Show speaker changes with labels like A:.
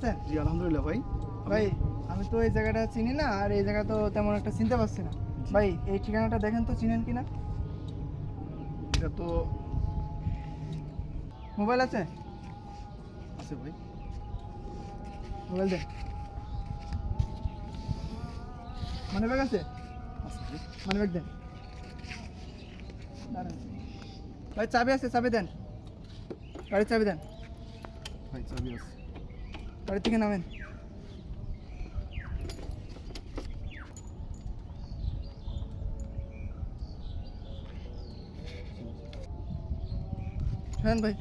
A: আছেন?
B: জি আলহামদুলিল্লাহ ভাই।
A: ভাই আমি তো এই জায়গাটা চিনি না, আর এই জায়গা তো তেমন একটা চিনতে পারছি না। ভাই এই ঠিকানাটা দেখেন তো, চিনেন কিনা?
B: এটা তো
A: মোবাইল আছে?
B: আছে ভাই।
A: মোবাইল দেন। মানি ব্যাগ আছে?
B: আছে ভাই।
A: মানি ব্যাগ দেন। দাঁড়ান। ভাই চাবি আছে, চাবি দেন। গাড়ির চাবি দেন।
B: ভাই চাবি আছে।
A: গাড়ি থেকে নামেন। শোনেন ভাই,